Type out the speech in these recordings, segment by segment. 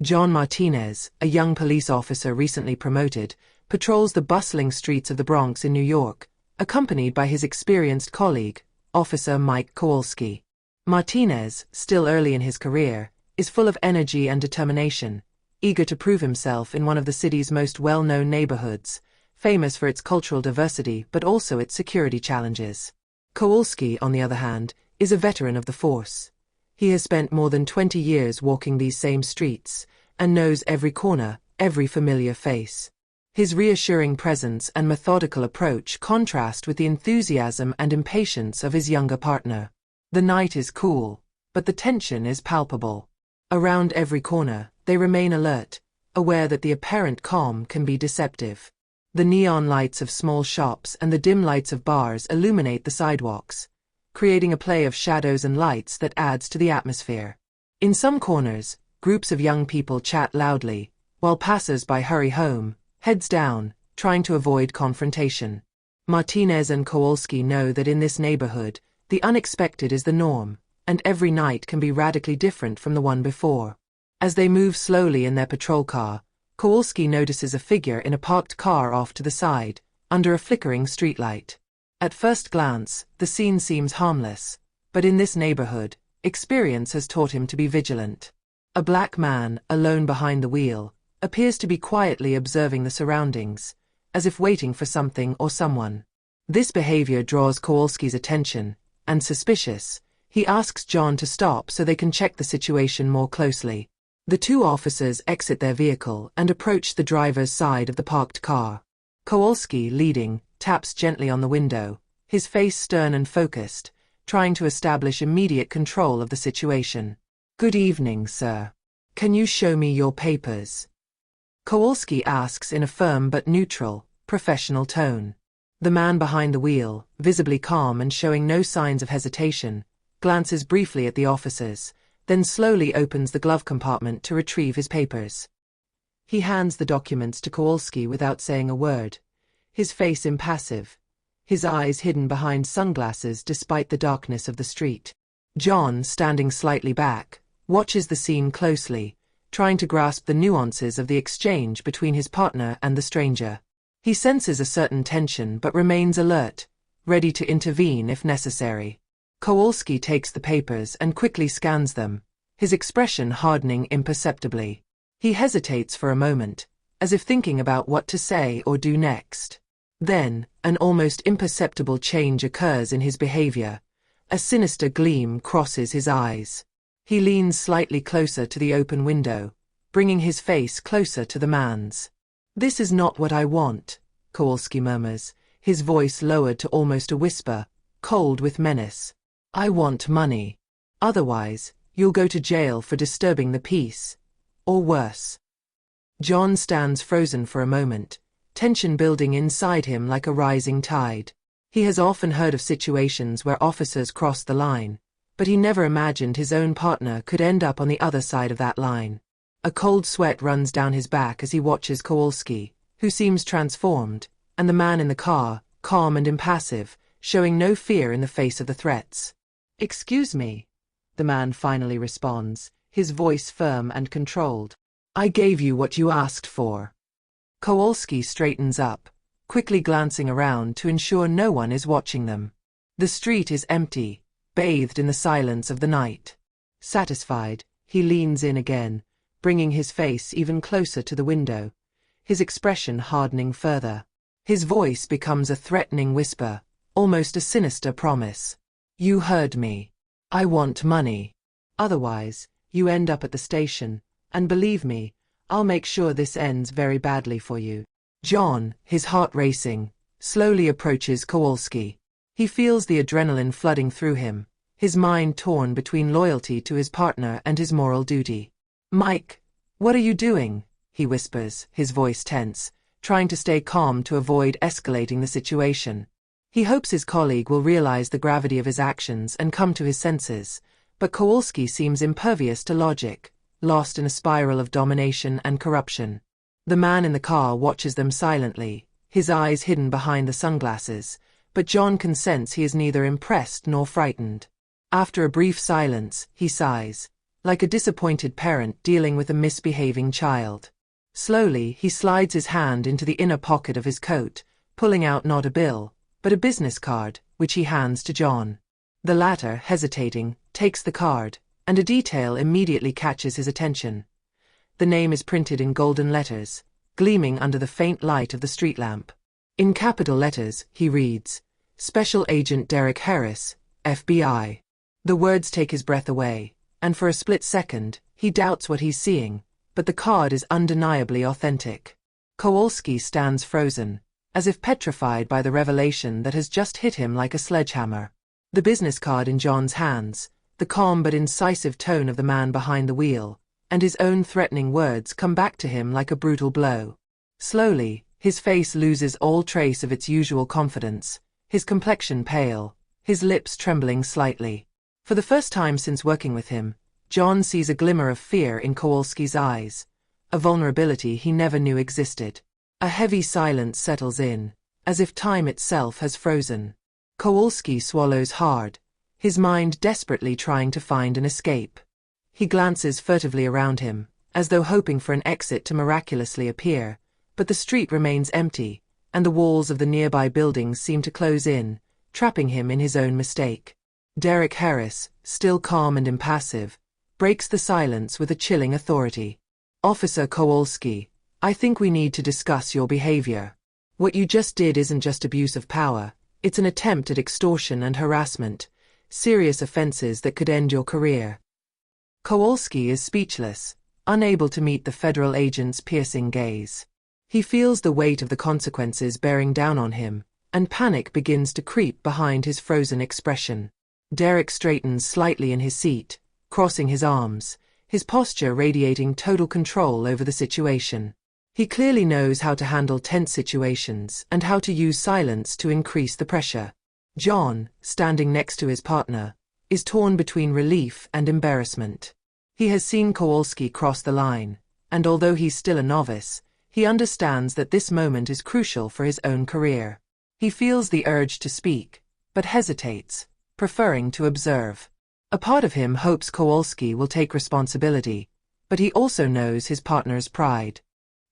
John Martinez, a young police officer recently promoted, patrols the bustling streets of the Bronx in New York, accompanied by his experienced colleague, Officer Mike Kowalski. Martinez, still early in his career, is full of energy and determination, eager to prove himself in one of the city's most well-known neighborhoods, famous for its cultural diversity but also its security challenges. Kowalski, on the other hand, is a veteran of the force. He has spent more than 20 years walking these same streets, and knows every corner, every familiar face. His reassuring presence and methodical approach contrast with the enthusiasm and impatience of his younger partner. The night is cool, but the tension is palpable. Around every corner, they remain alert, aware that the apparent calm can be deceptive. The neon lights of small shops and the dim lights of bars illuminate the sidewalks, creating a play of shadows and lights that adds to the atmosphere. In some corners, groups of young people chat loudly, while passers-by hurry home, heads down, trying to avoid confrontation. Martinez and Kowalski know that in this neighborhood, the unexpected is the norm, and every night can be radically different from the one before. As they move slowly in their patrol car, Kowalski notices a figure in a parked car off to the side, under a flickering streetlight. At first glance, the scene seems harmless, but in this neighborhood, experience has taught him to be vigilant. A black man, alone behind the wheel, appears to be quietly observing the surroundings, as if waiting for something or someone. This behavior draws Kowalski's attention, and suspicious, he asks John to stop so they can check the situation more closely. The two officers exit their vehicle and approach the driver's side of the parked car. Kowalski, leading, taps gently on the window, his face stern and focused, trying to establish immediate control of the situation. "Good evening, sir. Can you show me your papers?" Kowalski asks in a firm but neutral, professional tone. The man behind the wheel, visibly calm and showing no signs of hesitation, glances briefly at the officers, then slowly opens the glove compartment to retrieve his papers. He hands the documents to Kowalski without saying a word, his face impassive, his eyes hidden behind sunglasses despite the darkness of the street. John, standing slightly back, watches the scene closely, trying to grasp the nuances of the exchange between his partner and the stranger. He senses a certain tension but remains alert, ready to intervene if necessary. Kowalski takes the papers and quickly scans them, his expression hardening imperceptibly. He hesitates for a moment, as if thinking about what to say or do next. Then, an almost imperceptible change occurs in his behavior. A sinister gleam crosses his eyes. He leans slightly closer to the open window, bringing his face closer to the man's. "This is not what I want," Kowalski murmurs, his voice lowered to almost a whisper, cold with menace. "I want money. Otherwise, you'll go to jail for disturbing the peace. Or worse." John stands frozen for a moment, tension building inside him like a rising tide. He has often heard of situations where officers cross the line, but he never imagined his own partner could end up on the other side of that line. A cold sweat runs down his back as he watches Kowalski, who seems transformed, and the man in the car, calm and impassive, showing no fear in the face of the threats. "Excuse me," the man finally responds, his voice firm and controlled. "I gave you what you asked for." Kowalski straightens up, quickly glancing around to ensure no one is watching them. The street is empty, bathed in the silence of the night. Satisfied, he leans in again, bringing his face even closer to the window, his expression hardening further. His voice becomes a threatening whisper, almost a sinister promise. "You heard me. I want money. Otherwise, you end up at the station, and believe me, I'll make sure this ends very badly for you." John, his heart racing, slowly approaches Kowalski. He feels the adrenaline flooding through him, his mind torn between loyalty to his partner and his moral duty. "Mike, what are you doing?" he whispers, his voice tense, trying to stay calm to avoid escalating the situation. He hopes his colleague will realize the gravity of his actions and come to his senses, but Kowalski seems impervious to logic, lost in a spiral of domination and corruption. The man in the car watches them silently, his eyes hidden behind the sunglasses, but John can sense he is neither impressed nor frightened. After a brief silence, he sighs, like a disappointed parent dealing with a misbehaving child. Slowly, he slides his hand into the inner pocket of his coat, pulling out not a bill, but a business card, which he hands to John. The latter, hesitating, takes the card, and a detail immediately catches his attention. The name is printed in golden letters, gleaming under the faint light of the street lamp. In capital letters, he reads, Special Agent Derek Harris, FBI. The words take his breath away, and for a split second, he doubts what he's seeing, but the card is undeniably authentic. Kowalski stands frozen, as if petrified by the revelation that has just hit him like a sledgehammer. The business card in John's hands, the calm but incisive tone of the man behind the wheel, and his own threatening words come back to him like a brutal blow. Slowly, his face loses all trace of its usual confidence, his complexion pale, his lips trembling slightly. For the first time since working with him, John sees a glimmer of fear in Kowalski's eyes, a vulnerability he never knew existed. A heavy silence settles in, as if time itself has frozen. Kowalski swallows hard, his mind desperately trying to find an escape. He glances furtively around him, as though hoping for an exit to miraculously appear, but the street remains empty, and the walls of the nearby buildings seem to close in, trapping him in his own mistake. Derek Harris, still calm and impassive, breaks the silence with a chilling authority. Officer Kowalski, I think we need to discuss your behavior. What you just did isn't just abuse of power, it's an attempt at extortion and harassment, serious offenses that could end your career. Kowalski is speechless, unable to meet the federal agent's piercing gaze. He feels the weight of the consequences bearing down on him, and panic begins to creep behind his frozen expression. Derek straightens slightly in his seat, crossing his arms, his posture radiating total control over the situation. He clearly knows how to handle tense situations and how to use silence to increase the pressure. John, standing next to his partner, is torn between relief and embarrassment. He has seen Kowalski cross the line, and although he's still a novice, he understands that this moment is crucial for his own career. He feels the urge to speak, but hesitates, preferring to observe. A part of him hopes Kowalski will take responsibility, but he also knows his partner's pride.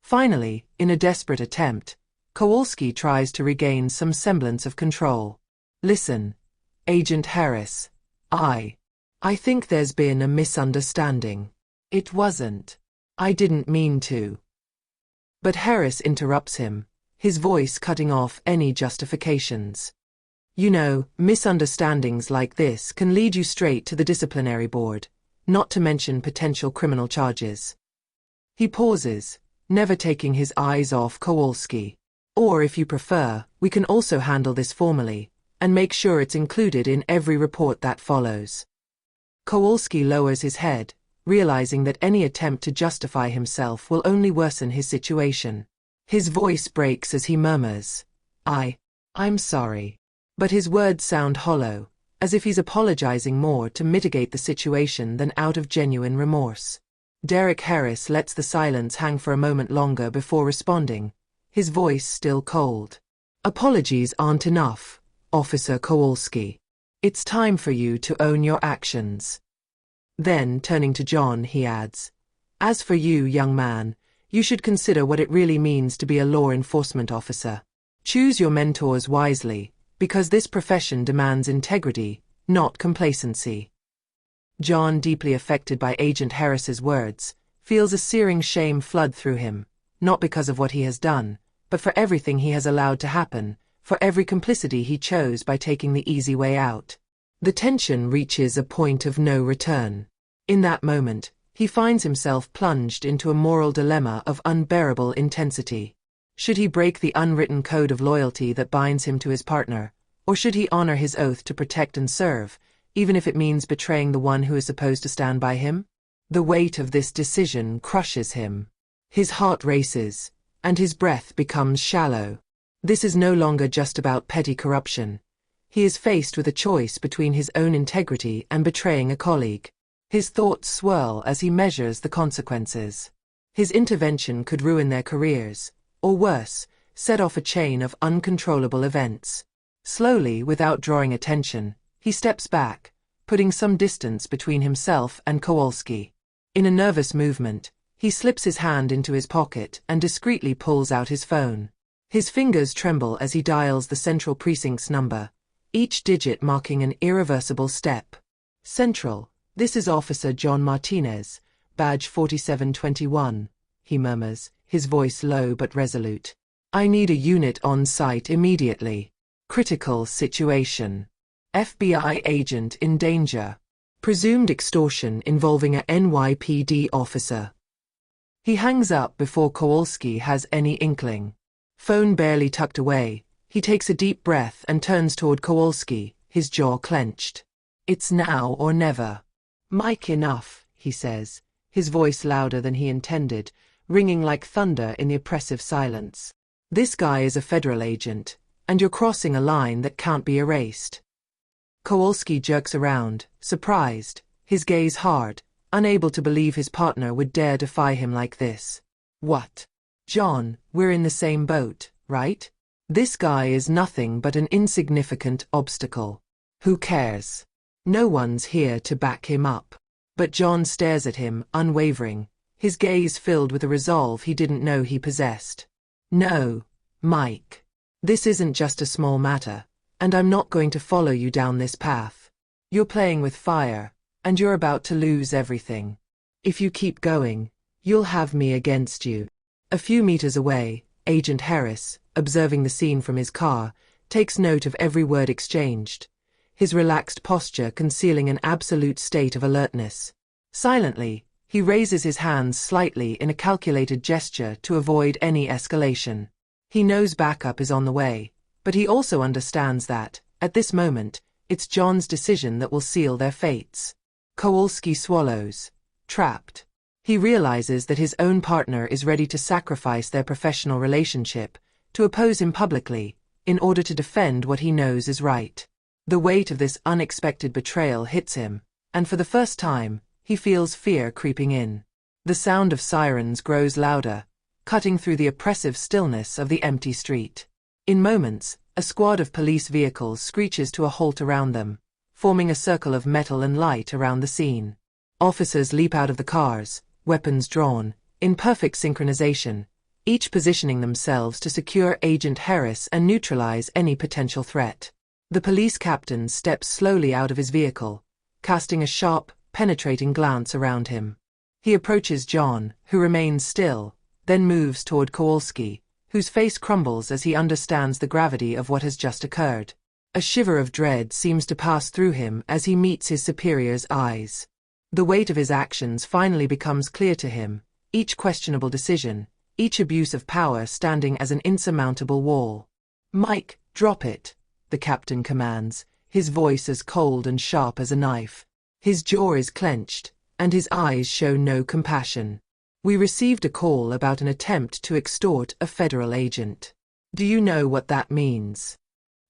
Finally, in a desperate attempt, Kowalski tries to regain some semblance of control. Listen, Agent Harris, I think there's been a misunderstanding. It wasn't. I didn't mean to. But Harris interrupts him, his voice cutting off any justifications. You know, misunderstandings like this can lead you straight to the disciplinary board, not to mention potential criminal charges. He pauses, never taking his eyes off Kowalski. Or if you prefer, we can also handle this formally, and make sure it's included in every report that follows. Kowalski lowers his head, realizing that any attempt to justify himself will only worsen his situation. His voice breaks as he murmurs, I'm sorry. But his words sound hollow, as if he's apologizing more to mitigate the situation than out of genuine remorse. Derek Harris lets the silence hang for a moment longer before responding, his voice still cold. Apologies aren't enough, Officer Kowalski. It's time for you to own your actions. Then, turning to John, he adds, As for you, young man, you should consider what it really means to be a law enforcement officer. Choose your mentors wisely, because this profession demands integrity, not complacency. John, deeply affected by Agent Harris's words, feels a searing shame flood through him, not because of what he has done, but for everything he has allowed to happen, for every complicity he chose by taking the easy way out. The tension reaches a point of no return. In that moment, he finds himself plunged into a moral dilemma of unbearable intensity. Should he break the unwritten code of loyalty that binds him to his partner, or should he honor his oath to protect and serve, even if it means betraying the one who is supposed to stand by him? The weight of this decision crushes him. His heart races, and his breath becomes shallow. This is no longer just about petty corruption. He is faced with a choice between his own integrity and betraying a colleague. His thoughts swirl as he measures the consequences. His intervention could ruin their careers, or worse, set off a chain of uncontrollable events. Slowly, without drawing attention, he steps back, putting some distance between himself and Kowalski. In a nervous movement, he slips his hand into his pocket and discreetly pulls out his phone. His fingers tremble as he dials the Central Precinct's number, each digit marking an irreversible step. Central, this is Officer John Martinez, badge 4721, he murmurs, his voice low but resolute. I need a unit on site immediately. Critical situation. FBI agent in danger. Presumed extortion involving a NYPD officer. He hangs up before Kowalski has any inkling. Phone barely tucked away, he takes a deep breath and turns toward Kowalski, his jaw clenched. It's now or never. Mike, enough, he says, his voice louder than he intended, ringing like thunder in the oppressive silence. This guy is a federal agent, and you're crossing a line that can't be erased. Kowalski jerks around, surprised, his gaze hard, unable to believe his partner would dare defy him like this. What? John, we're in the same boat, right? This guy is nothing but an insignificant obstacle. Who cares? No one's here to back him up. But John stares at him, unwavering, his gaze filled with a resolve he didn't know he possessed. No, Mike. This isn't just a small matter, and I'm not going to follow you down this path. You're playing with fire, and you're about to lose everything. If you keep going, you'll have me against you. A few meters away, Agent Harris, observing the scene from his car, takes note of every word exchanged, his relaxed posture concealing an absolute state of alertness. Silently, he raises his hands slightly in a calculated gesture to avoid any escalation. He knows backup is on the way, but he also understands that, at this moment, it's John's decision that will seal their fates. Kowalski swallows. Trapped. He realizes that his own partner is ready to sacrifice their professional relationship, to oppose him publicly, in order to defend what he knows is right. The weight of this unexpected betrayal hits him, and for the first time, he feels fear creeping in. The sound of sirens grows louder, cutting through the oppressive stillness of the empty street. In moments, a squad of police vehicles screeches to a halt around them, forming a circle of metal and light around the scene. Officers leap out of the cars, weapons drawn, in perfect synchronization, each positioning themselves to secure Agent Harris and neutralize any potential threat. The police captain steps slowly out of his vehicle, casting a sharp, penetrating glance around him. He approaches John, who remains still, then moves toward Kowalski, whose face crumbles as he understands the gravity of what has just occurred. A shiver of dread seems to pass through him as he meets his superior's eyes. The weight of his actions finally becomes clear to him, each questionable decision, each abuse of power standing as an insurmountable wall. Mike, drop it, the captain commands, his voice as cold and sharp as a knife. His jaw is clenched, and his eyes show no compassion. We received a call about an attempt to extort a federal agent. Do you know what that means?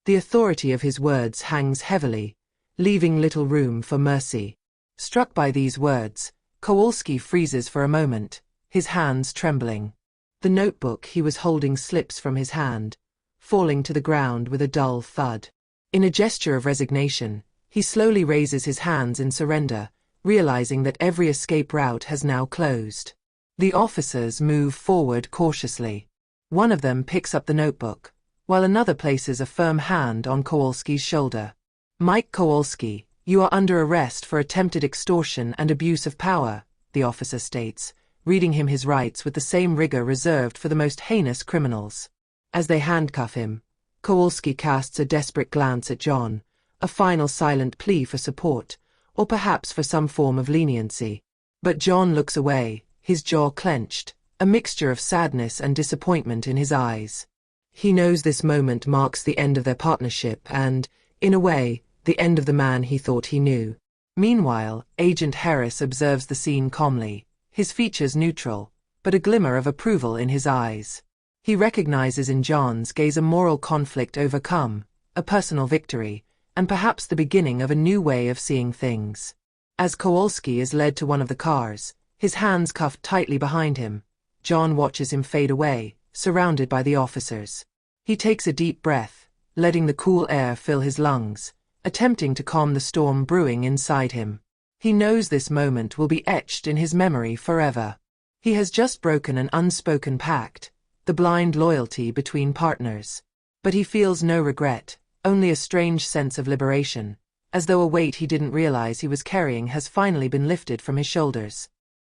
The authority of his words hangs heavily, leaving little room for mercy. Struck by these words, Kowalski freezes for a moment, his hands trembling. The notebook he was holding slips from his hand, falling to the ground with a dull thud. In a gesture of resignation, he slowly raises his hands in surrender, realizing that every escape route has now closed. The officers move forward cautiously. One of them picks up the notebook, while another places a firm hand on Kowalski's shoulder. Mike Kowalski, you are under arrest for attempted extortion and abuse of power, the officer states, reading him his rights with the same rigor reserved for the most heinous criminals. As they handcuff him, Kowalski casts a desperate glance at John, a final silent plea for support, or perhaps for some form of leniency. But John looks away, his jaw clenched, a mixture of sadness and disappointment in his eyes. He knows this moment marks the end of their partnership and, in a way, the end of the man he thought he knew. Meanwhile, Agent Harris observes the scene calmly, his features neutral, but a glimmer of approval in his eyes. He recognizes in John's gaze a moral conflict overcome, a personal victory, and perhaps the beginning of a new way of seeing things. As Kowalski is led to one of the cars, his hands cuffed tightly behind him, John watches him fade away, surrounded by the officers. He takes a deep breath, letting the cool air fill his lungs, attempting to calm the storm brewing inside him. He knows this moment will be etched in his memory forever. He has just broken an unspoken pact, the blind loyalty between partners. But he feels no regret, only a strange sense of liberation, as though a weight he didn't realize he was carrying has finally been lifted from his shoulders.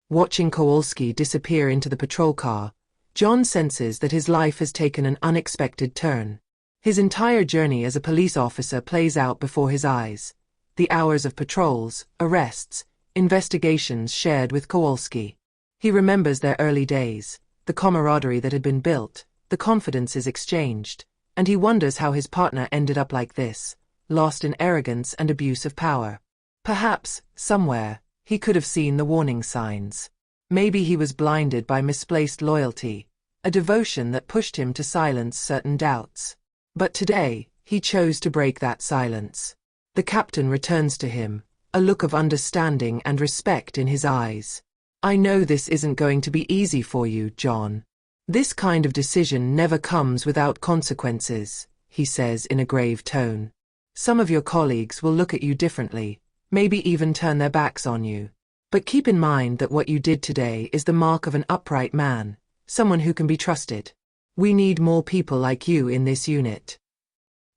Watching Kowalski disappear into the patrol car, John senses that his life has taken an unexpected turn. His entire journey as a police officer plays out before his eyes. The hours of patrols, arrests, investigations shared with Kowalski. He remembers their early days, the camaraderie that had been built, the confidences exchanged, and he wonders how his partner ended up like this, lost in arrogance and abuse of power. Perhaps, somewhere, he could have seen the warning signs. Maybe he was blinded by misplaced loyalty, a devotion that pushed him to silence certain doubts. But today, he chose to break that silence. The captain returns to him, a look of understanding and respect in his eyes. I know this isn't going to be easy for you, John. This kind of decision never comes without consequences, he says in a grave tone. Some of your colleagues will look at you differently, maybe even turn their backs on you. But keep in mind that what you did today is the mark of an upright man, someone who can be trusted. We need more people like you in this unit.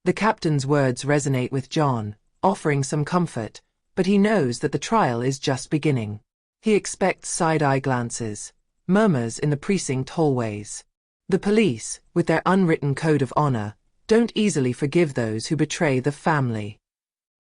The captain's words resonate with John, offering some comfort, but he knows that the trial is just beginning. He expects side-eye glances, murmurs in the precinct hallways. The police, with their unwritten code of honor, don't easily forgive those who betray the family.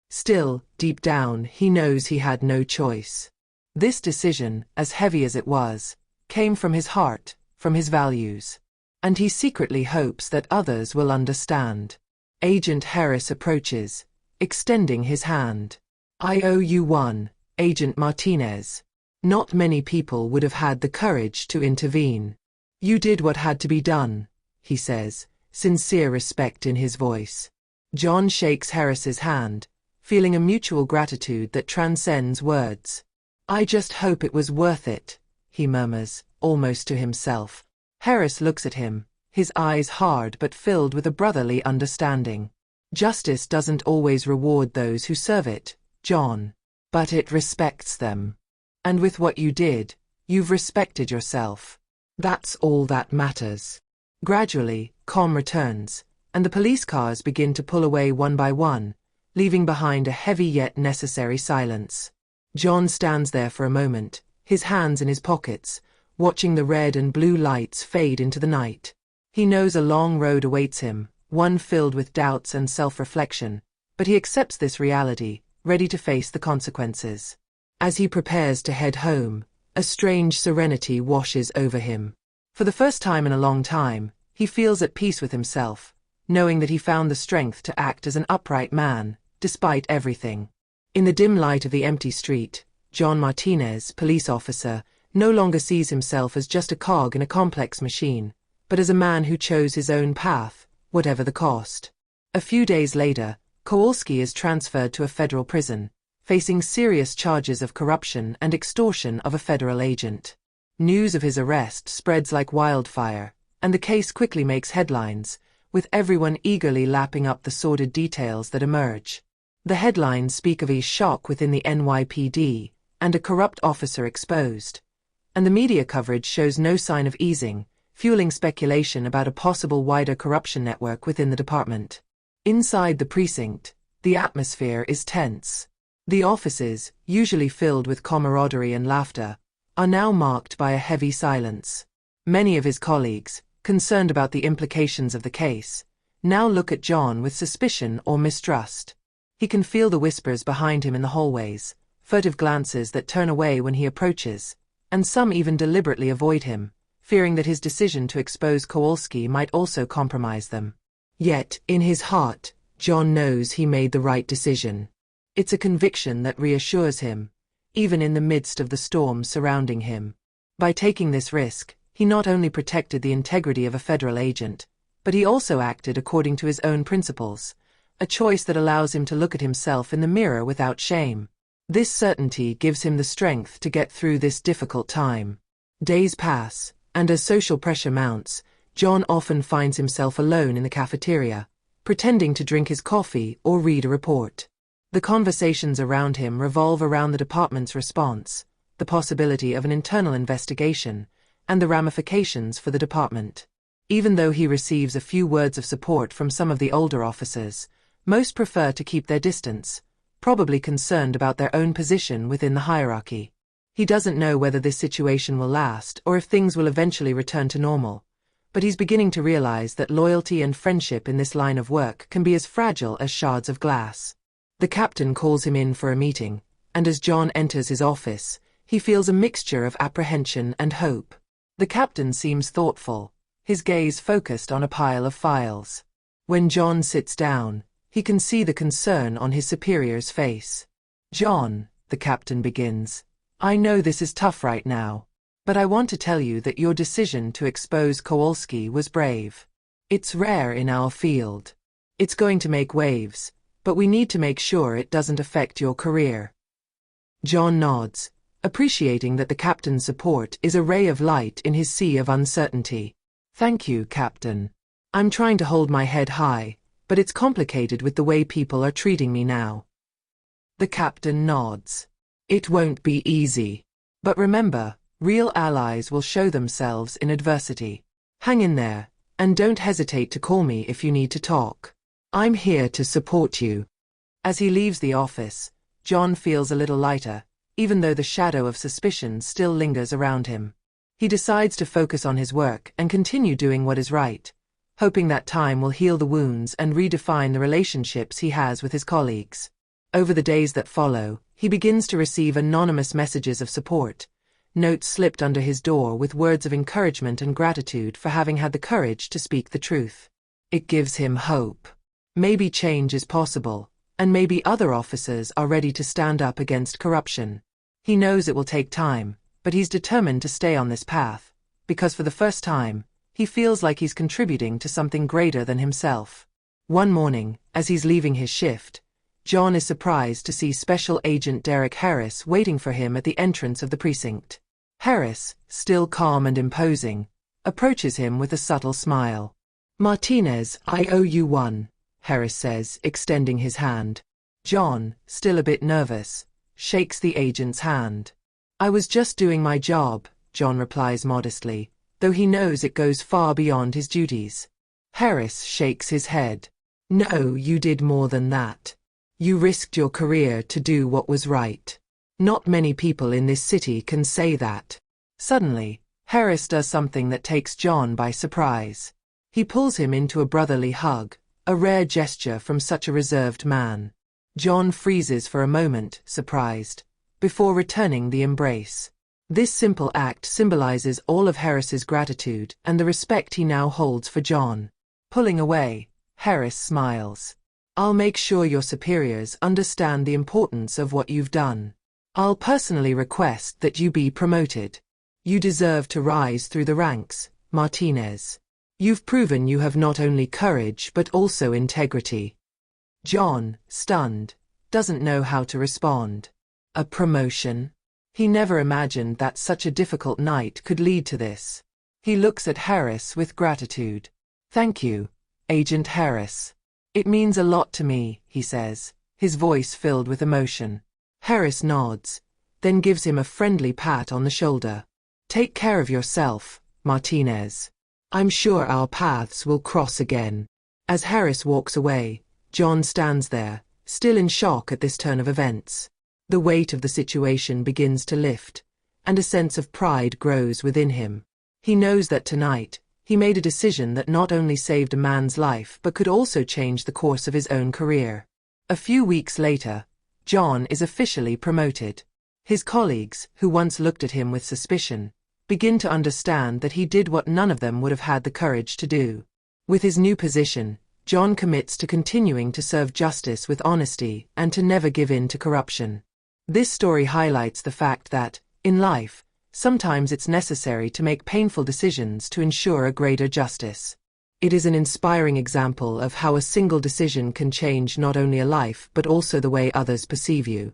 Still, deep down, he knows he had no choice. This decision, as heavy as it was, came from his heart, from his values. And he secretly hopes that others will understand. Agent Harris approaches, extending his hand. I owe you one, Agent Martinez. Not many people would have had the courage to intervene. You did what had to be done, he says, sincere respect in his voice. John shakes Harris's hand, feeling a mutual gratitude that transcends words. I just hope it was worth it, he murmurs, almost to himself. Harris looks at him, his eyes hard but filled with a brotherly understanding. Justice doesn't always reward those who serve it, John. But it respects them. And with what you did, you've respected yourself. That's all that matters. Gradually, calm returns, and the police cars begin to pull away one by one, leaving behind a heavy yet necessary silence. John stands there for a moment, his hands in his pockets, watching the red and blue lights fade into the night. He knows a long road awaits him, one filled with doubts and self-reflection, but he accepts this reality, ready to face the consequences. As he prepares to head home, a strange serenity washes over him. For the first time in a long time, he feels at peace with himself, knowing that he found the strength to act as an upright man, despite everything. In the dim light of the empty street, John Martinez, police officer, no longer sees himself as just a cog in a complex machine, but as a man who chose his own path, whatever the cost. A few days later, Kowalski is transferred to a federal prison, facing serious charges of corruption and extortion of a federal agent. News of his arrest spreads like wildfire, and the case quickly makes headlines, with everyone eagerly lapping up the sordid details that emerge. The headlines speak of a shock within the NYPD, and a corrupt officer exposed. And the media coverage shows no sign of easing, fueling speculation about a possible wider corruption network within the department. Inside the precinct, the atmosphere is tense. The offices, usually filled with camaraderie and laughter, are now marked by a heavy silence. Many of his colleagues, concerned about the implications of the case, now look at John with suspicion or mistrust. He can feel the whispers behind him in the hallways, furtive glances that turn away when he approaches, and some even deliberately avoid him, fearing that his decision to expose Kowalski might also compromise them. Yet, in his heart, John knows he made the right decision. It's a conviction that reassures him, even in the midst of the storm surrounding him. By taking this risk, he not only protected the integrity of a federal agent, but he also acted according to his own principles, a choice that allows him to look at himself in the mirror without shame. This certainty gives him the strength to get through this difficult time. Days pass, and as social pressure mounts, John often finds himself alone in the cafeteria, pretending to drink his coffee or read a report. The conversations around him revolve around the department's response, the possibility of an internal investigation, and the ramifications for the department. Even though he receives a few words of support from some of the older officers, most prefer to keep their distance, probably concerned about their own position within the hierarchy. He doesn't know whether this situation will last or if things will eventually return to normal, but he's beginning to realize that loyalty and friendship in this line of work can be as fragile as shards of glass. The captain calls him in for a meeting, and as John enters his office, he feels a mixture of apprehension and hope. The captain seems thoughtful, his gaze focused on a pile of files. When John sits down, he can see the concern on his superior's face. "John," the captain begins, "I know this is tough right now, but I want to tell you that your decision to expose Kowalski was brave. It's rare in our field. It's going to make waves, but we need to make sure it doesn't affect your career." John nods, appreciating that the captain's support is a ray of light in his sea of uncertainty. "Thank you, Captain. I'm trying to hold my head high, but it's complicated with the way people are treating me now." The captain nods. "It won't be easy. But remember, real allies will show themselves in adversity. Hang in there, and don't hesitate to call me if you need to talk. I'm here to support you." As he leaves the office, John feels a little lighter, even though the shadow of suspicion still lingers around him. He decides to focus on his work and continue doing what is right, hoping that time will heal the wounds and redefine the relationships he has with his colleagues. Over the days that follow, he begins to receive anonymous messages of support, notes slipped under his door with words of encouragement and gratitude for having had the courage to speak the truth. It gives him hope. Maybe change is possible, and maybe other officers are ready to stand up against corruption. He knows it will take time, but he's determined to stay on this path, because for the first time, he feels like he's contributing to something greater than himself. One morning, as he's leaving his shift, John is surprised to see Special Agent Derek Harris waiting for him at the entrance of the precinct. Harris, still calm and imposing, approaches him with a subtle smile. "Martinez, I owe you one," Harris says, extending his hand. John, still a bit nervous, shakes the agent's hand. "I was just doing my job," John replies modestly, though he knows it goes far beyond his duties. Harris shakes his head. "No, you did more than that. You risked your career to do what was right. Not many people in this city can say that." Suddenly, Harris does something that takes John by surprise. He pulls him into a brotherly hug, a rare gesture from such a reserved man. John freezes for a moment, surprised, before returning the embrace. This simple act symbolizes all of Harris's gratitude and the respect he now holds for John. Pulling away, Harris smiles. "I'll make sure your superiors understand the importance of what you've done. I'll personally request that you be promoted. You deserve to rise through the ranks, Martinez. You've proven you have not only courage but also integrity." John, stunned, doesn't know how to respond. A promotion? He never imagined that such a difficult night could lead to this. He looks at Harris with gratitude. "Thank you, Agent Harris. It means a lot to me," he says, his voice filled with emotion. Harris nods, then gives him a friendly pat on the shoulder. "Take care of yourself, Martinez. I'm sure our paths will cross again." As Harris walks away, John stands there, still in shock at this turn of events. The weight of the situation begins to lift, and a sense of pride grows within him. He knows that tonight, he made a decision that not only saved a man's life but could also change the course of his own career. A few weeks later, John is officially promoted. His colleagues, who once looked at him with suspicion, begin to understand that he did what none of them would have had the courage to do. With his new position, John commits to continuing to serve justice with honesty and to never give in to corruption. This story highlights the fact that, in life, sometimes it's necessary to make painful decisions to ensure a greater justice. It is an inspiring example of how a single decision can change not only a life but also the way others perceive you.